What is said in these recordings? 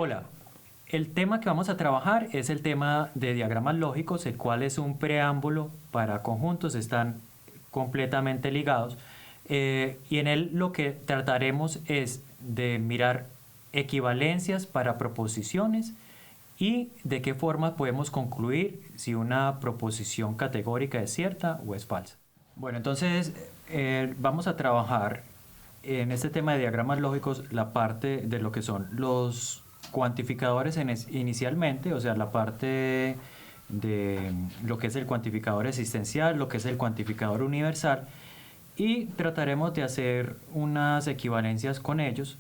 Hola, el tema que vamos a trabajar es el tema de diagramas lógicos, el cual es un preámbulo para conjuntos, están completamente ligados. Y en él lo que trataremos es de mirar equivalencias para proposiciones y de qué forma podemos concluir si una proposición categórica es cierta o es falsa. Bueno, entonces vamos a trabajar en este tema de diagramas lógicos la parte de lo que son los cuantificadores inicialmente, o sea, la parte de lo que es el cuantificador existencial, lo que es el cuantificador universal, y trataremos de hacer unas equivalencias con ellos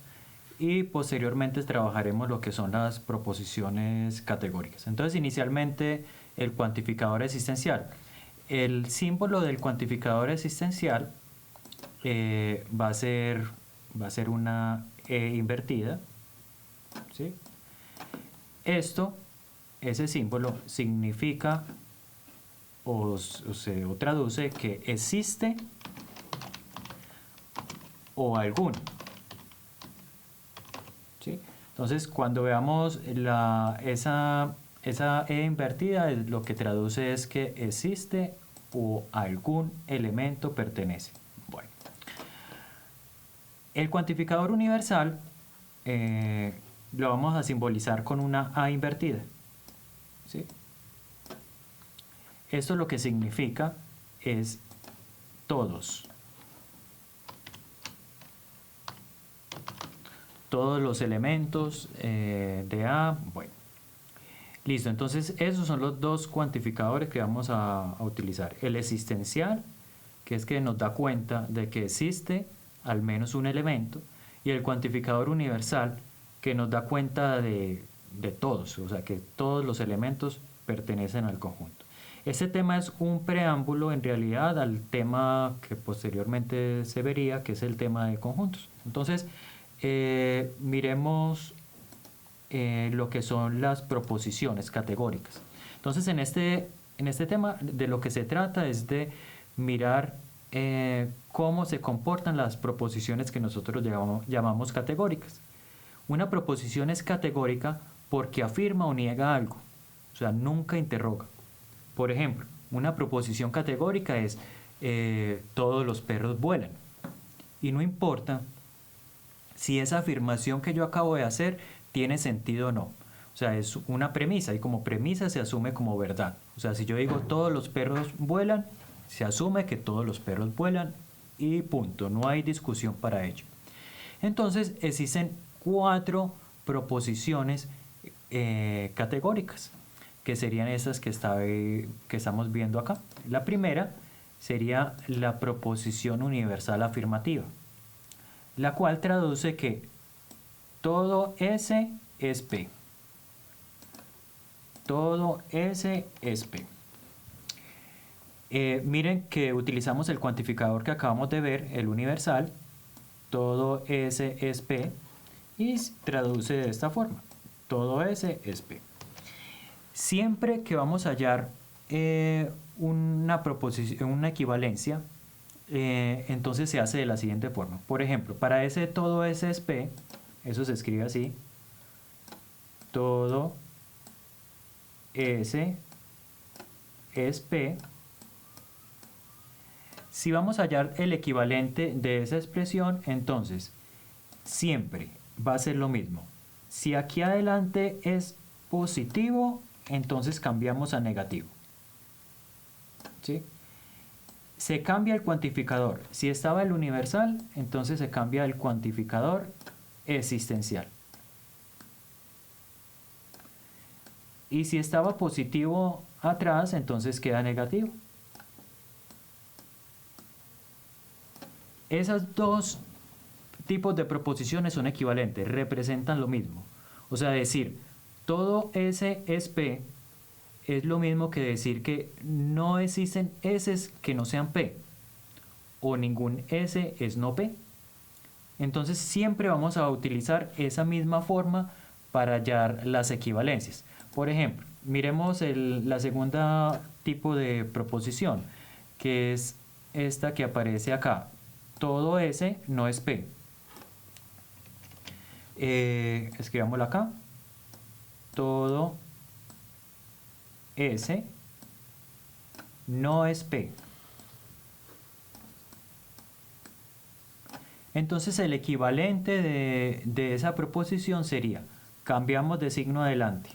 y posteriormente trabajaremos lo que son las proposiciones categóricas. Entonces, inicialmente el cuantificador existencial. El símbolo del cuantificador existencial va a ser una E invertida, ¿sí? Ese símbolo significa o traduce que existe o alguno, ¿sí? Entonces, cuando veamos esa E invertida, lo que traduce es que existe o algún elemento pertenece. Bueno, el cuantificador universal lo vamos a simbolizar con una A invertida, ¿sí? Esto lo que significa es todos los elementos de A. Bueno, listo. Entonces esos son los dos cuantificadores que vamos a utilizar. El existencial, que es que nos da cuenta de que existe al menos un elemento, y el cuantificador universal, que nos da cuenta de todos, o sea, que todos los elementos pertenecen al conjunto. Este tema es un preámbulo en realidad al tema que posteriormente se vería, que es el tema de conjuntos. Entonces, miremos lo que son las proposiciones categóricas. Entonces, en este tema de lo que se trata es de mirar cómo se comportan las proposiciones que nosotros llamamos categóricas. Una proposición es categórica porque afirma o niega algo, o sea, nunca interroga. Por ejemplo, una proposición categórica es todos los perros vuelan, y no importa si esa afirmación que yo acabo de hacer tiene sentido o no. O sea, es una premisa y como premisa se asume como verdad. O sea, si yo digo todos los perros vuelan, se asume que todos los perros vuelan y punto, no hay discusión para ello. Entonces existen 4 proposiciones categóricas, que serían esas que estamos viendo acá. La primera sería la proposición universal afirmativa, la cual traduce que todo S es P. Todo S es P. Miren que utilizamos el cuantificador que acabamos de ver, el universal, todo S es P, y traduce de esta forma, todo S es P. Siempre que vamos a hallar una proposición, una equivalencia, entonces se hace de la siguiente forma. Por ejemplo, para ese todo S es P, eso se escribe así, todo S es P. Si vamos a hallar el equivalente de esa expresión, entonces siempre va a ser lo mismo. Si aquí adelante es positivo, entonces cambiamos a negativo, ¿sí? Se cambia el cuantificador. Si estaba el universal, entonces se cambia el cuantificador existencial. Y si estaba positivo atrás, entonces queda negativo. Esos dos tipos de proposiciones son equivalentes, representan lo mismo. O sea, decir todo S es P es lo mismo que decir que no existen S que no sean P, o ningún S es no P. Entonces siempre vamos a utilizar esa misma forma para hallar las equivalencias. Por ejemplo, miremos la segunda tipo de proposición, que es esta que aparece acá. Todo S no es P. Escribámoslo acá. todo S no es P. Entonces el equivalente de esa proposición sería, cambiamos de signo adelante,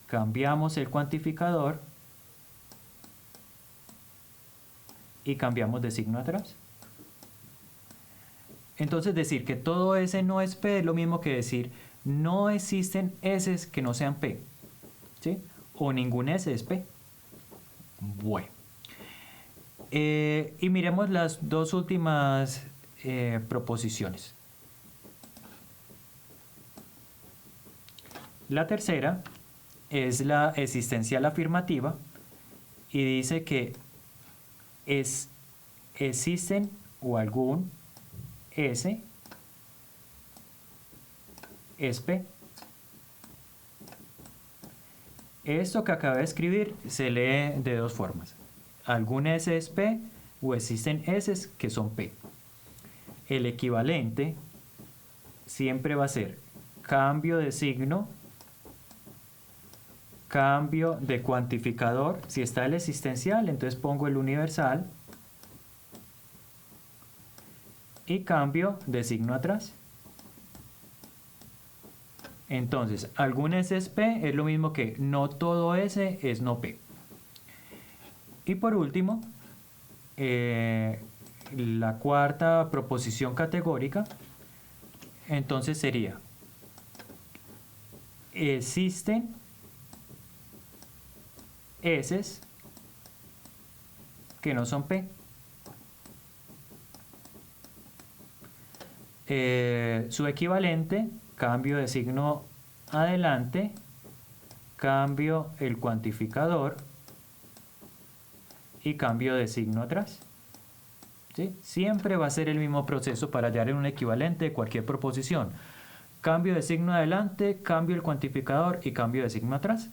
cambiamos el cuantificador y cambiamos de signo atrás. Entonces decir que todo S no es P es lo mismo que decir no existen S que no sean P, ¿sí? O ningún S es P. Bueno. Y miremos las dos últimas proposiciones. La tercera es la existencial afirmativa y dice que existen o algún S es P. Esto que acabé de escribir se lee de dos formas. Algún S es P o existen S que son P. El equivalente siempre va a ser cambio de signo, cambio de cuantificador. Si está el existencial, entonces pongo el universal y cambio de signo atrás. Entonces, algún S es P es lo mismo que no todo S es no P. Y por último, la cuarta proposición categórica, entonces sería, existen S que no son P. Su equivalente, cambio de signo adelante, cambio el cuantificador y cambio de signo atrás. ¿Sí? Siempre va a ser el mismo proceso para hallar un equivalente de cualquier proposición. Cambio de signo adelante, cambio el cuantificador y cambio de signo atrás.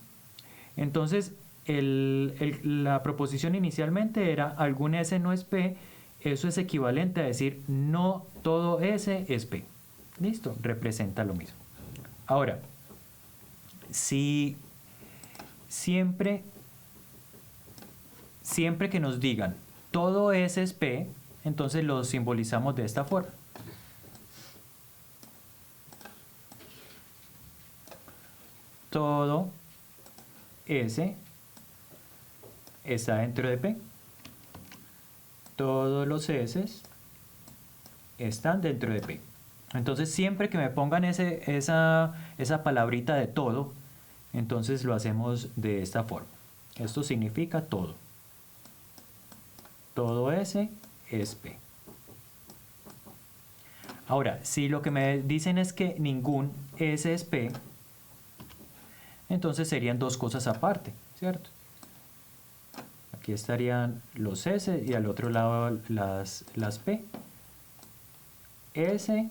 Entonces, la proposición inicialmente era algún S no es P. Eso es equivalente a decir no todo S es P. Listo, representa lo mismo. Ahora, si siempre que nos digan todo S es P, entonces lo simbolizamos de esta forma. Todo S está dentro de P. Todos los S están dentro de P. Entonces siempre que me pongan esa palabrita de todo, entonces lo hacemos de esta forma. Esto significa todo. Todo S es P. Ahora, si lo que me dicen es que ningún S es P, entonces serían dos cosas aparte, ¿cierto? Aquí estarían los S y al otro lado las P. S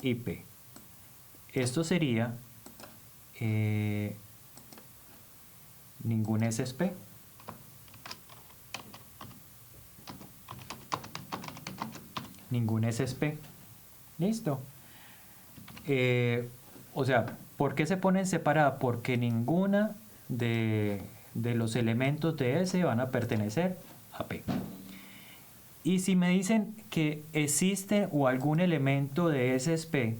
y P. Esto sería ningún S es P. Ningún S es P. Listo. O sea, ¿por qué se ponen separadas? Porque ninguna de los elementos de S van a pertenecer a P. Y si me dicen que existe o algún elemento de S es P,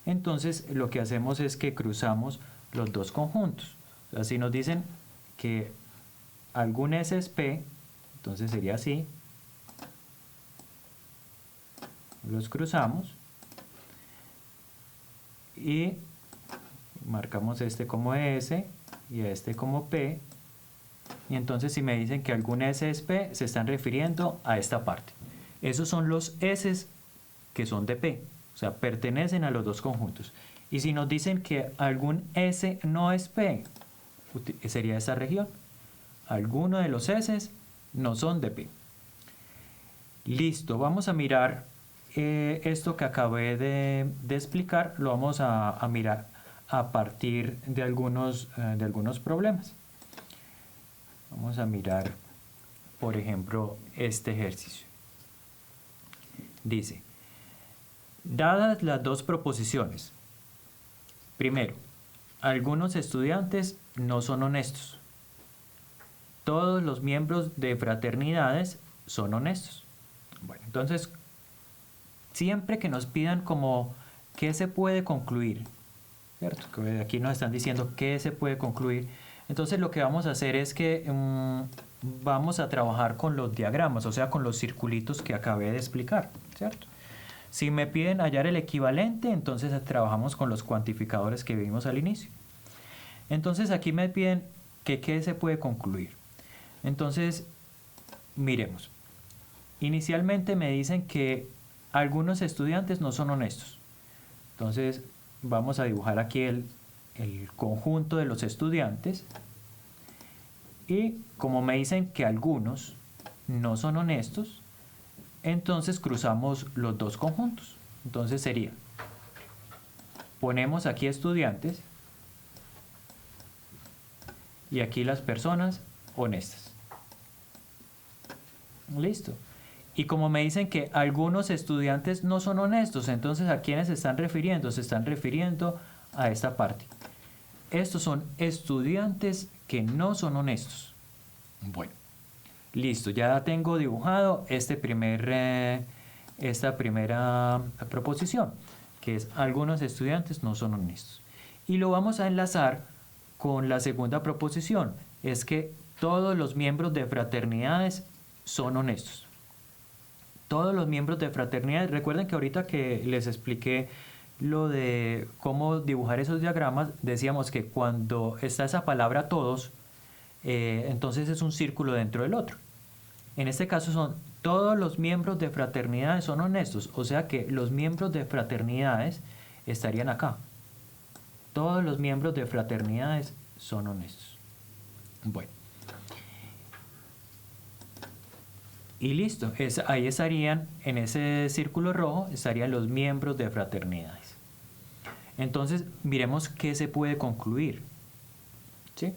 entonces lo que hacemos es que cruzamos los dos conjuntos. O sea, si nos dicen que algún S es P, entonces sería así. Los cruzamos y marcamos este como S y este como P. Y entonces si me dicen que algún S es P, se están refiriendo a esta parte. Esos son los S que son de P, o sea, pertenecen a los dos conjuntos. Y si nos dicen que algún S no es P, sería esta región. Algunos de los S no son de P. Listo, vamos a mirar esto que acabé de explicar, lo vamos a mirar a partir de algunos problemas. Vamos a mirar, por ejemplo, este ejercicio. Dice, dadas las dos proposiciones, primero, algunos estudiantes no son honestos. Todos los miembros de fraternidades son honestos. Bueno, entonces, siempre que nos pidan como qué se puede concluir, ¿cierto? Que aquí nos están diciendo qué se puede concluir. Entonces lo que vamos a hacer es que vamos a trabajar con los diagramas, o sea, con los circulitos que acabé de explicar, ¿cierto? Si me piden hallar el equivalente, entonces trabajamos con los cuantificadores que vimos al inicio. Entonces aquí me piden que qué se puede concluir. Entonces, miremos. Inicialmente me dicen que algunos estudiantes no son honestos. Entonces, vamos a dibujar aquí el conjunto de los estudiantes. Y como me dicen que algunos no son honestos, entonces cruzamos los dos conjuntos. Entonces sería, ponemos aquí estudiantes y aquí las personas honestas. Listo. Y como me dicen que algunos estudiantes no son honestos, entonces ¿a quiénes se están refiriendo? Se están refiriendo a esta parte. Estos son estudiantes que no son honestos. Bueno, listo, ya tengo dibujado esta primera proposición, que es algunos estudiantes no son honestos. Y lo vamos a enlazar con la segunda proposición, es que todos los miembros de fraternidades son honestos. Todos los miembros de fraternidades, recuerden que ahorita que les expliqué lo de cómo dibujar esos diagramas, decíamos que cuando está esa palabra todos, entonces es un círculo dentro del otro. En este caso son todos los miembros de fraternidades son honestos, o sea que los miembros de fraternidades estarían acá. Todos los miembros de fraternidades son honestos. Bueno. Y listo, ahí estarían, en ese círculo rojo, estarían los miembros de fraternidades. Entonces, miremos qué se puede concluir. ¿Sí?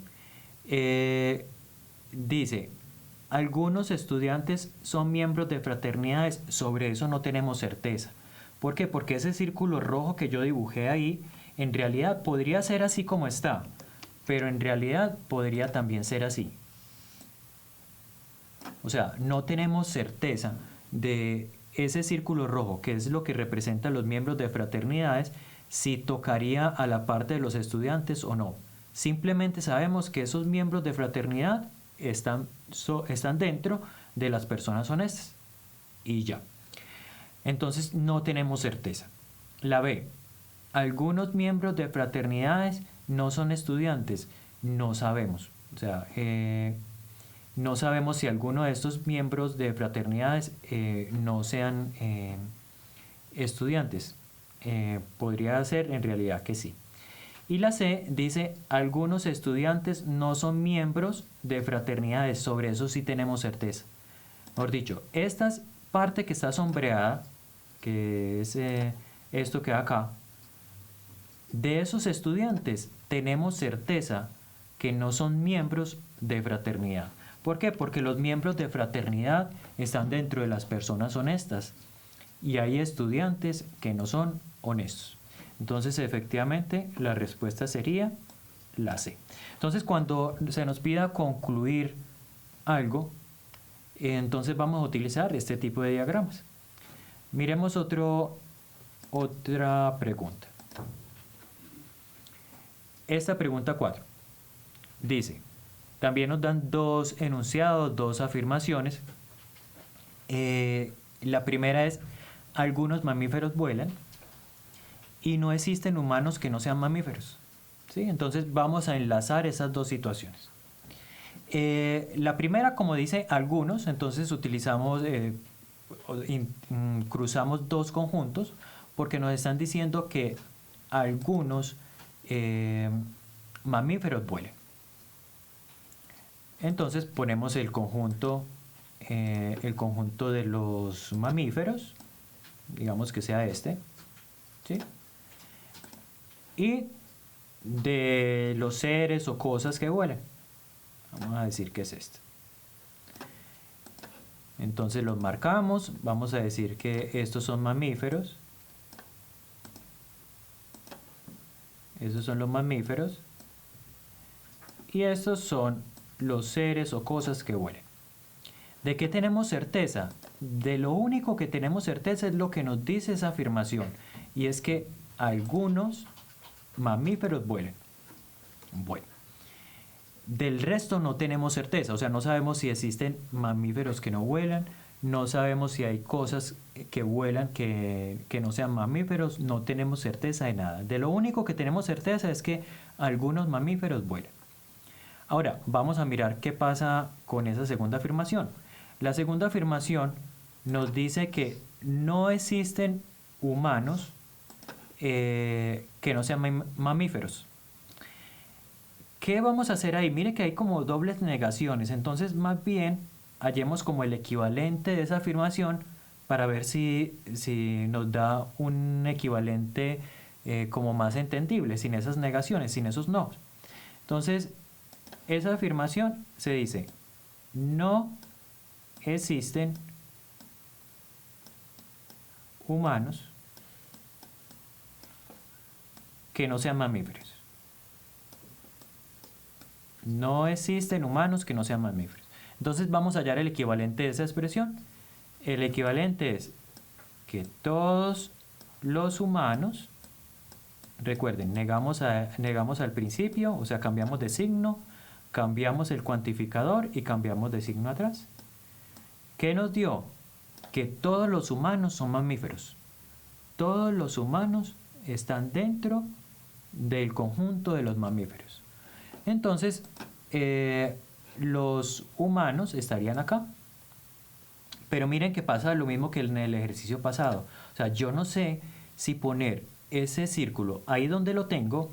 Dice, algunos estudiantes son miembros de fraternidades, sobre eso no tenemos certeza. ¿Por qué? Porque ese círculo rojo que yo dibujé ahí, en realidad podría ser así como está, pero en realidad podría también ser así. O sea, no tenemos certeza de ese círculo rojo, que es lo que representa a los miembros de fraternidades, si tocaría a la parte de los estudiantes o no. Simplemente sabemos que esos miembros de fraternidad están dentro de las personas honestas. Y ya. Entonces no tenemos certeza. La B. Algunos miembros de fraternidades no son estudiantes. No sabemos. O sea, no sabemos si alguno de estos miembros de fraternidades no sean estudiantes. Podría ser en realidad que sí. Y la C dice, algunos estudiantes no son miembros de fraternidades. Sobre eso sí tenemos certeza. Mejor dicho, esta parte que está sombreada, que es esto que acá, de esos estudiantes tenemos certeza que no son miembros de fraternidad. ¿Por qué? Porque los miembros de fraternidad están dentro de las personas honestas y hay estudiantes que no son honestos. Entonces, efectivamente, la respuesta sería la C. Entonces, cuando se nos pida concluir algo, entonces vamos a utilizar este tipo de diagramas. Miremos otra pregunta. Esta pregunta 4 dice, también nos dan dos enunciados, dos afirmaciones. La primera es, algunos mamíferos vuelan y no existen humanos que no sean mamíferos. ¿Sí? Entonces vamos a enlazar esas dos situaciones. La primera, como dice algunos, entonces utilizamos, cruzamos dos conjuntos porque nos están diciendo que algunos mamíferos vuelan. Entonces ponemos el conjunto de los mamíferos, digamos que sea este, ¿sí? Y de los seres o cosas que vuelan, vamos a decir que es este. Entonces los marcamos, vamos a decir que estos son mamíferos, Esos son los mamíferos. Y estos son los seres o cosas que vuelan. ¿De qué tenemos certeza? De lo único que tenemos certeza es lo que nos dice esa afirmación. Y es que algunos mamíferos vuelan. Bueno. Del resto no tenemos certeza. O sea, no sabemos si existen mamíferos que no vuelan. No sabemos si hay cosas que vuelan que no sean mamíferos. No tenemos certeza de nada. De lo único que tenemos certeza es que algunos mamíferos vuelan. Ahora, vamos a mirar qué pasa con esa segunda afirmación. La segunda afirmación nos dice que no existen humanos que no sean mamíferos. ¿Qué vamos a hacer ahí? Mire que hay como dobles negaciones. Entonces, más bien, hallemos como el equivalente de esa afirmación para ver si nos da un equivalente como más entendible, sin esas negaciones, sin esos no. Entonces, esa afirmación se dice, no existen humanos que no sean mamíferos. No existen humanos que no sean mamíferos. Entonces vamos a hallar el equivalente de esa expresión. El equivalente es que todos los humanos, recuerden, negamos al principio, o sea, cambiamos de signo, cambiamos el cuantificador y cambiamos de signo atrás. ¿Qué nos dio? Que todos los humanos son mamíferos. Todos los humanos están dentro del conjunto de los mamíferos. Entonces, los humanos estarían acá. Pero miren que pasa lo mismo que en el ejercicio pasado. O sea, yo no sé si poner ese círculo ahí donde lo tengo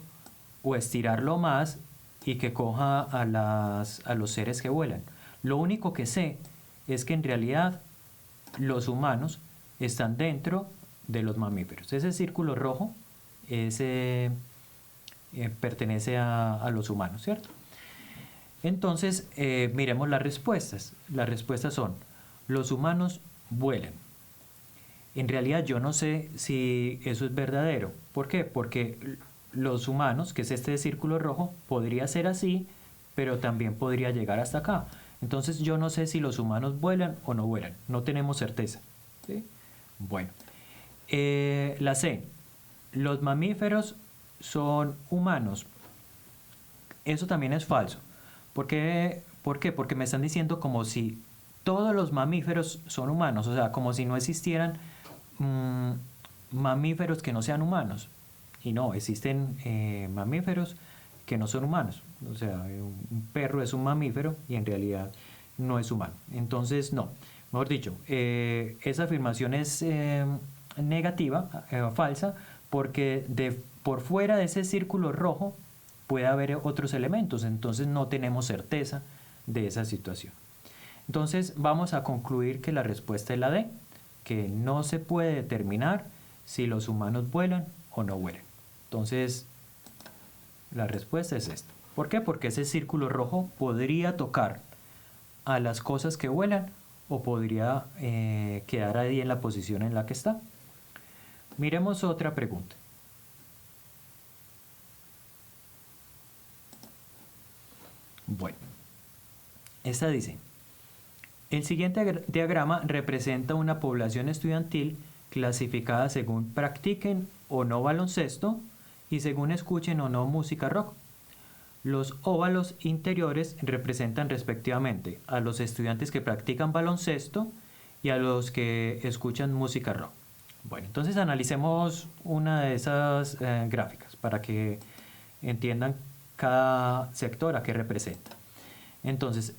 o estirarlo más y que coja a los seres que vuelan. Lo único que sé es que en realidad los humanos están dentro de los mamíferos. Ese círculo rojo pertenece a los humanos, ¿cierto? Entonces, miremos las respuestas. Las respuestas son, los humanos vuelan. En realidad yo no sé si eso es verdadero. ¿Por qué? Porque los humanos, que es este círculo rojo, podría ser así, pero también podría llegar hasta acá. Entonces yo no sé si los humanos vuelan o no vuelan. No tenemos certeza. ¿Sí? Bueno. La C. Los mamíferos son humanos. Eso también es falso. ¿Por qué? Porque me están diciendo como si todos los mamíferos son humanos. O sea, como si no existieran mamíferos que no sean humanos. Y no, existen mamíferos que no son humanos. O sea, un perro es un mamífero y en realidad no es humano. Entonces, no. Mejor dicho, esa afirmación es negativa, falsa, porque por fuera de ese círculo rojo puede haber otros elementos. Entonces, no tenemos certeza de esa situación. Entonces, vamos a concluir que la respuesta es la D, que no se puede determinar si los humanos vuelan o no vuelan. Entonces, la respuesta es esta. ¿Por qué? Porque ese círculo rojo podría tocar a las cosas que vuelan o podría quedar ahí en la posición en la que está. Miremos otra pregunta. Bueno, esta dice, el siguiente diagrama representa una población estudiantil clasificada según practiquen o no baloncesto y según escuchen o no música rock. Los óvalos interiores representan respectivamente a los estudiantes que practican baloncesto y a los que escuchan música rock. Bueno, entonces analicemos una de esas gráficas para que entiendan cada sector a qué representa. Entonces,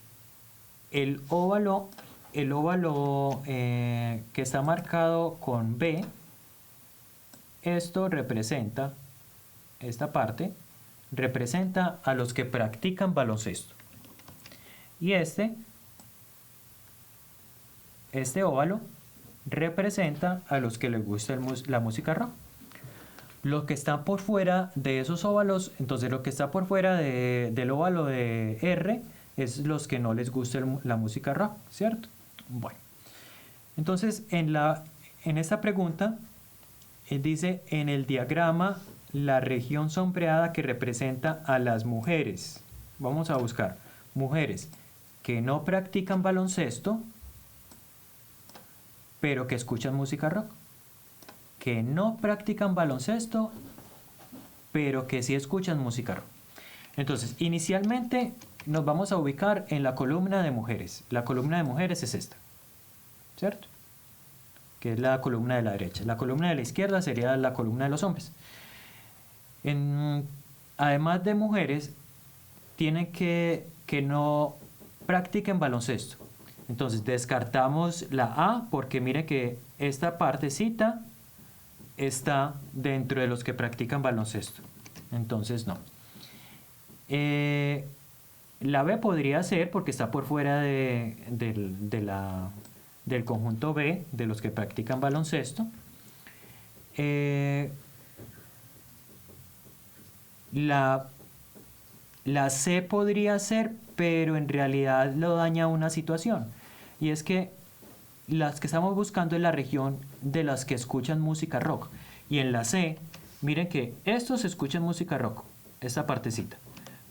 el óvalo que está marcado con B, esto representa, esta parte, representa a los que practican baloncesto. Y este óvalo representa a los que les gusta la música rock. Lo que está por fuera de esos óvalos, entonces lo que está por fuera del óvalo de R es los que no les gusta la música rock, ¿cierto? Bueno, entonces en esta pregunta dice en el diagrama la región sombreada que representa a las mujeres. Vamos a buscar mujeres que no practican baloncesto, pero que escuchan música rock. Que no practican baloncesto, pero que sí escuchan música rock. Entonces, inicialmente nos vamos a ubicar en la columna de mujeres. La columna de mujeres es esta, ¿cierto? Que es la columna de la derecha. La columna de la izquierda sería la columna de los hombres. Además de mujeres, tienen que no practiquen baloncesto. Entonces descartamos la A porque mire que esta partecita está dentro de los que practican baloncesto. Entonces no. La B podría ser porque está por fuera del conjunto B de los que practican baloncesto. La C podría ser, pero en realidad lo daña una situación. Y es que las que estamos buscando es la región de las que escuchan música rock. Y en la C, miren que estos escuchan música rock, esta partecita.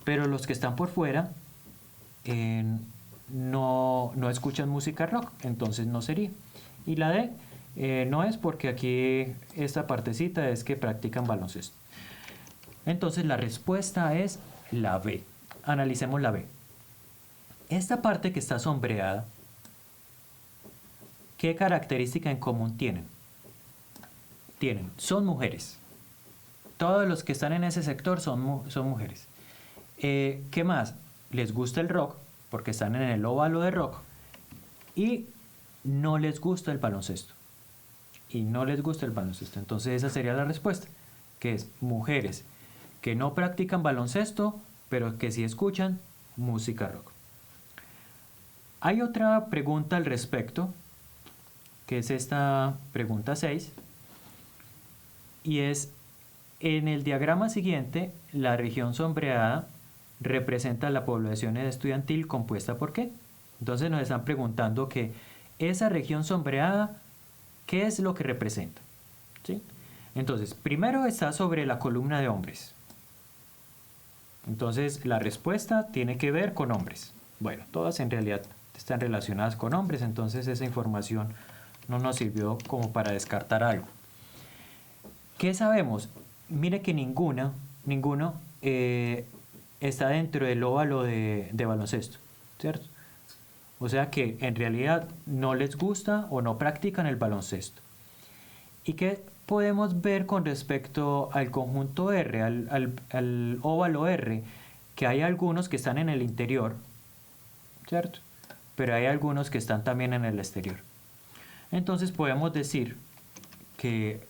Pero los que están por fuera no escuchan música rock, entonces no sería. Y la D no es porque aquí esta partecita es que practican baloncesto. Entonces la respuesta es la B. Analicemos la B. Esta parte que está sombreada, ¿qué característica en común tienen? Son mujeres. Todos los que están en ese sector son mujeres. ¿Qué más? Les gusta el rock, porque están en el óvalo de rock, y no les gusta el baloncesto. Entonces esa sería la respuesta, que es mujeres que no practican baloncesto, pero que sí escuchan música rock. Hay otra pregunta al respecto, que es esta pregunta 6, y es, en el diagrama siguiente, la región sombreada representa la población estudiantil compuesta por qué. Entonces nos están preguntando que esa región sombreada, ¿qué es lo que representa? ¿Sí? Entonces, primero está sobre la columna de hombres. Entonces, la respuesta tiene que ver con hombres. Bueno, todas en realidad están relacionadas con hombres, entonces esa información no nos sirvió como para descartar algo. ¿Qué sabemos? Mire que ninguno está dentro del óvalo de baloncesto, ¿cierto? O sea que en realidad no les gusta o no practican el baloncesto. ¿Y qué podemos ver con respecto al conjunto R, al óvalo R? Que hay algunos que están en el interior, ¿cierto? Pero hay algunos que están también en el exterior. Entonces podemos decir que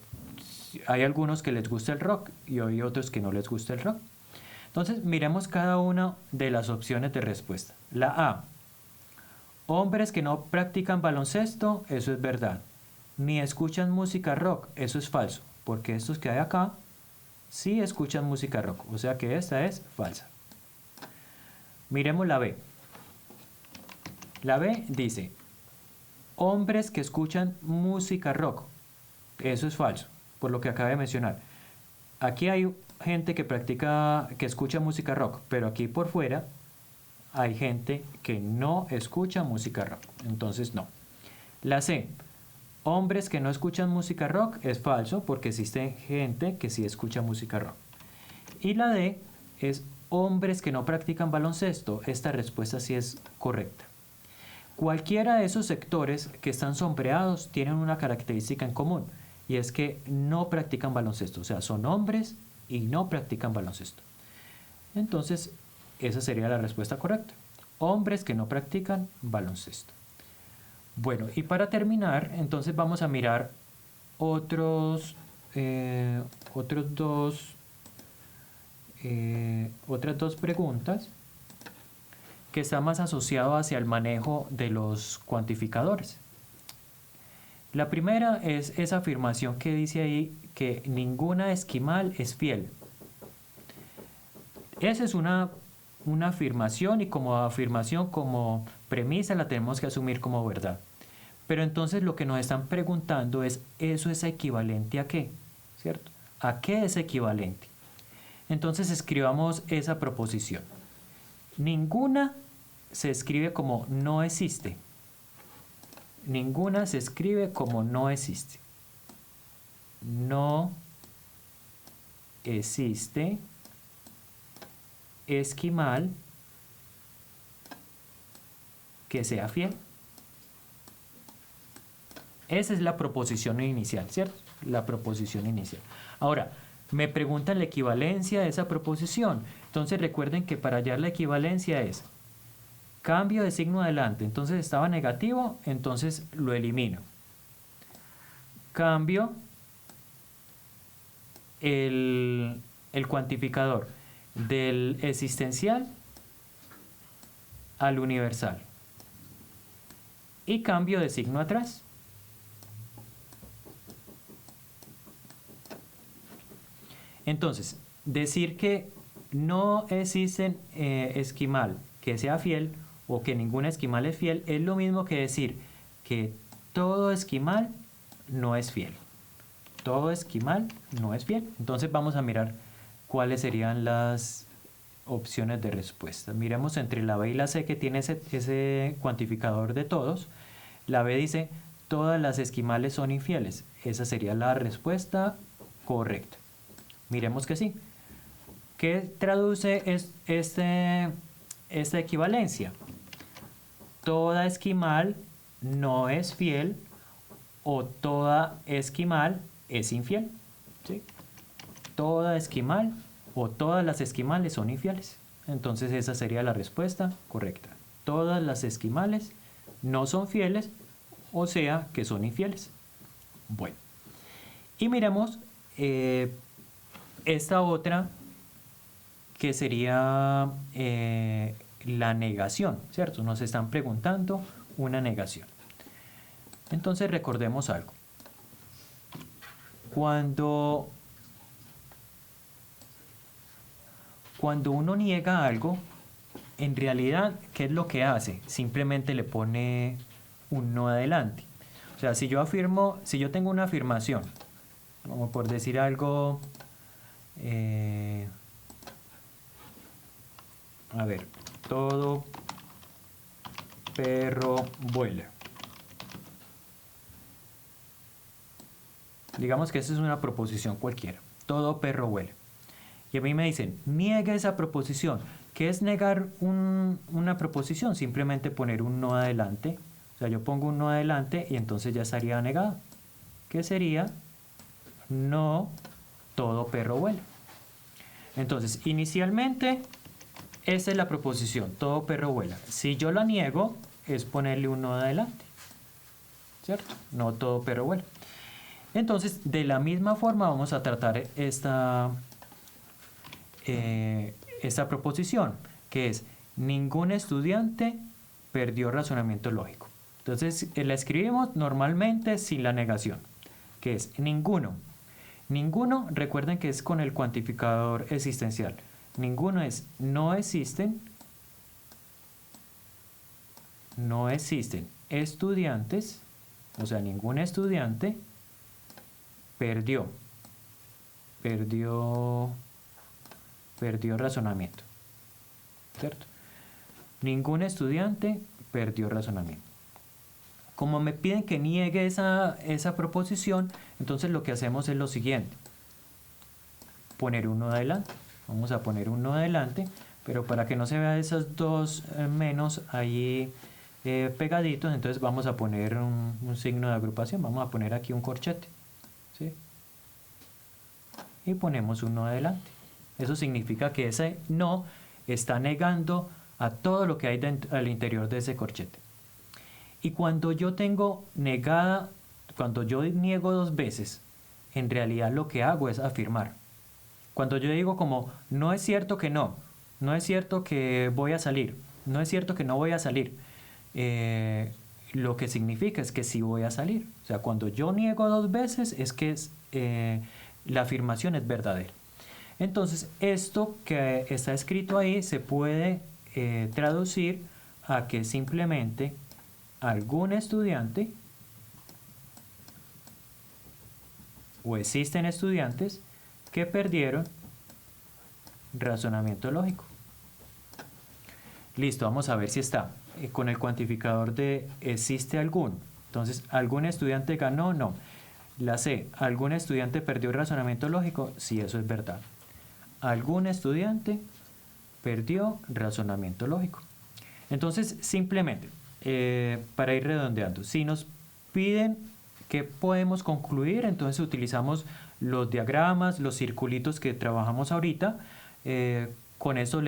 hay algunos que les gusta el rock y hay otros que no les gusta el rock. Entonces miremos cada una de las opciones de respuesta. La A, hombres que no practican baloncesto, eso es verdad. Ni escuchan música rock, eso es falso, porque estos que hay acá sí escuchan música rock, o sea que esta es falsa. Miremos la B. La B dice, hombres que escuchan música rock, eso es falso, por lo que acabé de mencionar. Aquí hay gente que escucha música rock, pero aquí por fuera hay gente que no escucha música rock, entonces no. La C, hombres que no escuchan música rock, es falso porque existe gente que sí escucha música rock. Y la D es hombres que no practican baloncesto, esta respuesta sí es correcta. Cualquiera de esos sectores que están sombreados tienen una característica en común, y es que no practican baloncesto, o sea, son hombres y no practican baloncesto. Entonces, esa sería la respuesta correcta. Hombres que no practican baloncesto. Bueno, y para terminar, entonces vamos a mirar otras dos preguntas que están más asociadas hacia el manejo de los cuantificadores. La primera es esa afirmación que dice ahí que ninguna esquimal es fiel. Esa es una afirmación, y como afirmación, como premisa, la tenemos que asumir como verdad. Pero entonces lo que nos están preguntando es, ¿eso es equivalente a qué? ¿Cierto? ¿A qué es equivalente? Entonces escribamos esa proposición. Ninguna se escribe como no existe. Ninguna se escribe como no existe. No existe esquimal que sea fiel. Esa es la proposición inicial, ¿cierto? La proposición inicial. Ahora, me preguntan la equivalencia de esa proposición. Entonces recuerden que para hallar la equivalencia es cambio de signo adelante. Entonces estaba negativo, entonces lo elimino. Cambio el cuantificador del existencial al universal. Y cambio de signo atrás. Entonces, decir que no existen esquimal que sea fiel o que ningún esquimal es fiel es lo mismo que decir que todo esquimal no es fiel. Todo esquimal no es fiel. Entonces vamos a mirar cuáles serían las opciones de respuesta. Miremos entre la B y la C que tiene ese cuantificador de todos. La B dice todas las esquimales son infieles. Esa sería la respuesta correcta. Miremos que sí. ¿Qué traduce esta equivalencia? Toda esquimal no es fiel o toda esquimal es infiel. ¿Sí? Toda esquimal o todas las esquimales son infieles. Entonces esa sería la respuesta correcta. Todas las esquimales no son fieles, o sea que son infieles. Bueno, y miremos esta otra que sería la negación, ¿cierto? Nos están preguntando una negación. Entonces recordemos algo. Cuando uno niega algo, en realidad, ¿qué es lo que hace? Simplemente le pone un no adelante. O sea, si yo tengo una afirmación, como por decir algo, a ver, todo perro vuela. Digamos que esa es una proposición cualquiera. Todo perro vuela. Y a mí me dicen, niegue esa proposición. ¿Qué es negar una proposición? Simplemente poner un no adelante. O sea, yo pongo un no adelante y entonces ya estaría negado. ¿Qué sería? No, todo perro vuela. Entonces, inicialmente, esa es la proposición, todo perro vuela. Si yo la niego, es ponerle un no adelante. ¿Cierto? No todo perro vuela. Entonces, de la misma forma vamos a tratar esta proposición, que es ningún estudiante perdió razonamiento lógico. Entonces, la escribimos normalmente sin la negación, que es ninguno. Ninguno, recuerden que es con el cuantificador existencial. Ninguno es no existen estudiantes, o sea, ningún estudiante perdió razonamiento, ¿cierto? Ningún estudiante perdió razonamiento. Como me piden que niegue esa proposición, entonces lo que hacemos es lo siguiente. Poner uno adelante. Vamos a poner uno adelante, pero para que no se vea esos dos menos ahí pegaditos, entonces vamos a poner un signo de agrupación. Vamos a poner aquí un corchete. ¿Sí? Y ponemos uno adelante. Eso significa que ese no está negando a todo lo que hay al interior de ese corchete. Y cuando yo tengo negada, cuando yo niego dos veces, en realidad lo que hago es afirmar. Cuando yo digo como, no es cierto que no es cierto que voy a salir, no es cierto que no voy a salir, lo que significa es que sí voy a salir. O sea, cuando yo niego dos veces es que la afirmación es verdadera. Entonces, esto que está escrito ahí se puede traducir a que simplemente algún estudiante o existen estudiantes que perdieron razonamiento lógico. Listo, vamos a ver si está. Con el cuantificador de ¿existe algún? Entonces, ¿algún estudiante ganó? No. La C, ¿algún estudiante perdió razonamiento lógico? Sí, eso es verdad. ¿Algún estudiante perdió razonamiento lógico? Entonces, simplemente, para ir redondeando, si nos piden qué podemos concluir, entonces utilizamos los diagramas, los circulitos que trabajamos ahorita. Con eso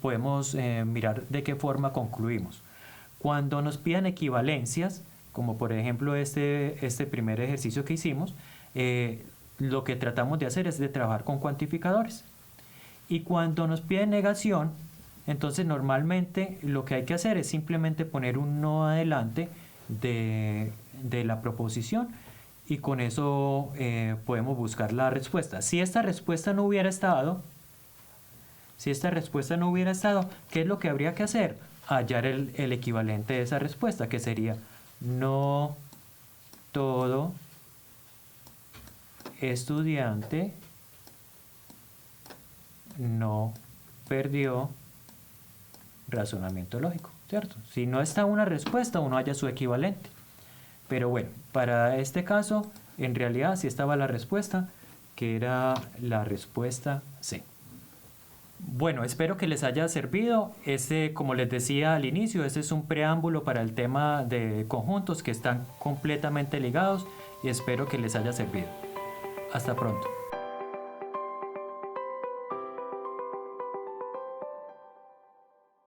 podemos mirar de qué forma concluimos. Cuando nos pidan equivalencias, como por ejemplo este primer ejercicio que hicimos, lo que tratamos de hacer es de trabajar con cuantificadores. Y cuando nos piden negación, entonces normalmente lo que hay que hacer es simplemente poner un no adelante de la proposición y con eso podemos buscar la respuesta. Si esta respuesta no hubiera estado, ¿qué es lo que habría que hacer? Hallar el equivalente de esa respuesta, que sería no todo estudiante no perdió razonamiento lógico, ¿cierto? Si no está una respuesta, uno halla su equivalente. Pero bueno, para este caso, en realidad sí estaba la respuesta, que era la respuesta C. Bueno, espero que les haya servido. Como les decía al inicio, este es un preámbulo para el tema de conjuntos que están completamente ligados y espero que les haya servido. Hasta pronto.